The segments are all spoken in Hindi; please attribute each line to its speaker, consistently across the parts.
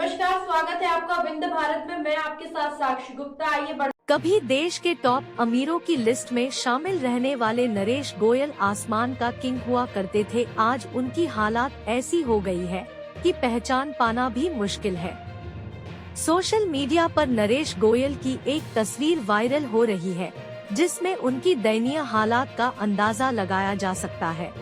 Speaker 1: नमस्कार, स्वागत है आपका विंध्य भारत में। मैं आपके साथ साक्षी गुप्ता। आइए
Speaker 2: कभी देश के टॉप अमीरों की लिस्ट में शामिल रहने वाले नरेश गोयल आसमान का किंग हुआ करते थे। आज उनकी हालात ऐसी हो गई है कि पहचान पाना भी मुश्किल है। सोशल मीडिया पर नरेश गोयल की एक तस्वीर वायरल हो रही है, जिसमें उनकी दयनीय हालात का अंदाजा लगाया जा सकता है।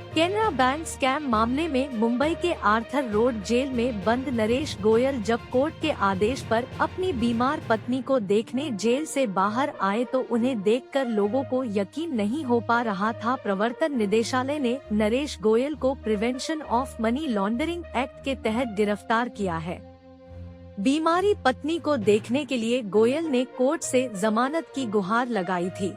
Speaker 2: केनरा बैंक स्कैम मामले में मुंबई के आर्थर रोड जेल में बंद नरेश गोयल जब कोर्ट के आदेश पर अपनी बीमार पत्नी को देखने जेल से बाहर आए तो उन्हें देखकर लोगों को यकीन नहीं हो पा रहा था। प्रवर्तन निदेशालय ने नरेश गोयल को prevention of money laundering act के तहत गिरफ्तार किया है। बीमारी पत्नी को देखने के लिए गोयल ने कोर्ट से जमानत की गुहार लगाई थी।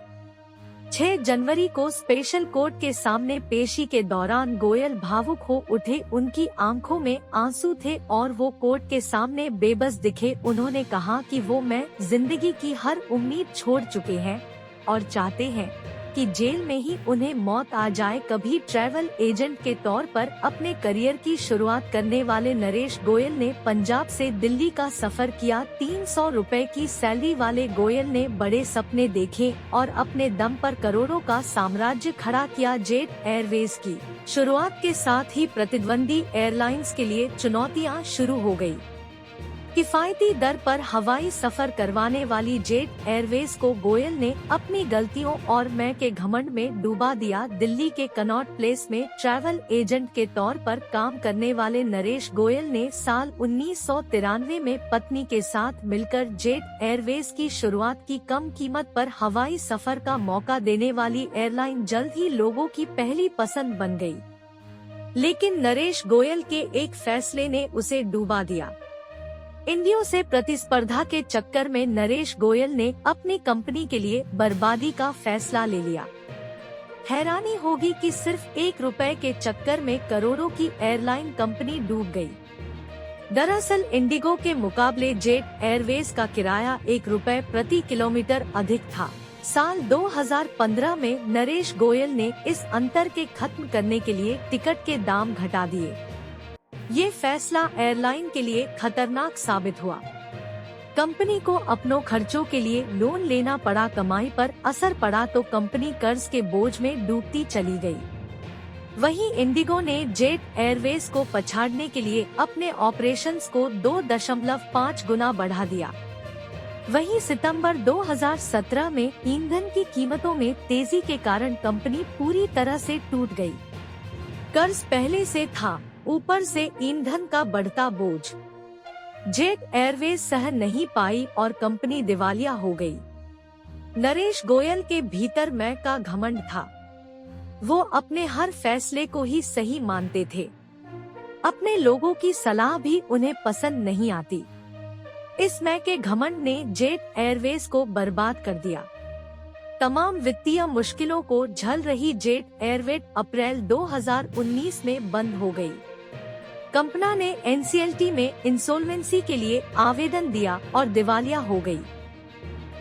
Speaker 2: 6 जनवरी को स्पेशल कोर्ट के सामने पेशी के दौरान गोयल भावुक हो उठे। उनकी आंखों में आंसू थे और वो कोर्ट के सामने बेबस दिखे। उन्होंने कहा कि वो मैं जिंदगी की हर उम्मीद छोड़ चुके हैं और चाहते हैं कि जेल में ही उन्हें मौत आ जाए। कभी ट्रैवल एजेंट के तौर पर अपने करियर की शुरुआत करने वाले नरेश गोयल ने पंजाब से दिल्ली का सफर किया। 300 रुपए की सैलरी वाले गोयल ने बड़े सपने देखे और अपने दम पर करोड़ों का साम्राज्य खड़ा किया। जेट एयरवेज की शुरुआत के साथ ही प्रतिद्वंदी एयरलाइंस के लिए चुनौतियां शुरू हो गयी। किफायती दर पर हवाई सफर करवाने वाली जेट एयरवेज को गोयल ने अपनी गलतियों और मैं के घमंड में डूबा दिया। दिल्ली के कनॉट प्लेस में ट्रैवल एजेंट के तौर पर काम करने वाले नरेश गोयल ने साल 1993 में पत्नी के साथ मिलकर जेट एयरवेज की शुरुआत की। कम कीमत पर हवाई सफर का मौका देने वाली एयरलाइन जल्द ही लोगों की पहली पसंद बन गई, लेकिन नरेश गोयल के एक फैसले ने उसे डूबा दिया। इंडियो से प्रतिस्पर्धा के चक्कर में नरेश गोयल ने अपनी कंपनी के लिए बर्बादी का फैसला ले लिया। हैरानी होगी कि सिर्फ 1 रुपए के चक्कर में करोड़ों की एयरलाइन कंपनी डूब गई। दरअसल इंडिगो के मुकाबले जेट एयरवेज का किराया 1 रुपए प्रति किलोमीटर अधिक था। साल 2015 में नरेश गोयल ने इस अंतर के खत्म करने के लिए टिकट के दाम घटा दिए। ये फैसला एयरलाइन के लिए खतरनाक साबित हुआ। कंपनी को अपनों खर्चों के लिए लोन लेना पड़ा। कमाई पर असर पड़ा तो कंपनी कर्ज के बोझ में डूबती चली गई। वहीं इंडिगो ने जेट एयरवेज को पछाड़ने के लिए अपने ऑपरेशंस को 2.5 गुना बढ़ा दिया। वहीं सितंबर 2017 में ईंधन की कीमतों में तेजी के कारण कंपनी पूरी तरह से टूट गई। कर्ज पहले से था, ऊपर से ईंधन का बढ़ता बोझ जेट एयरवेज सह नहीं पाई और कंपनी दिवालिया हो गई। नरेश गोयल के भीतर मैं का घमंड था। वो अपने हर फैसले को ही सही मानते थे। अपने लोगों की सलाह भी उन्हें पसंद नहीं आती। इस मैं के घमंड ने जेट एयरवेज को बर्बाद कर दिया। तमाम वित्तीय मुश्किलों को झेल रही जेट एयरवेज अप्रैल 2019 में बंद हो गई। कंपनी ने NCLT में इंसॉल्वेंसी के लिए आवेदन दिया और दिवालिया हो गई।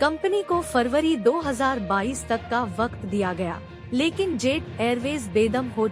Speaker 2: कंपनी को फरवरी 2022 तक का वक्त दिया गया, लेकिन जेट एयरवेज बेदम हो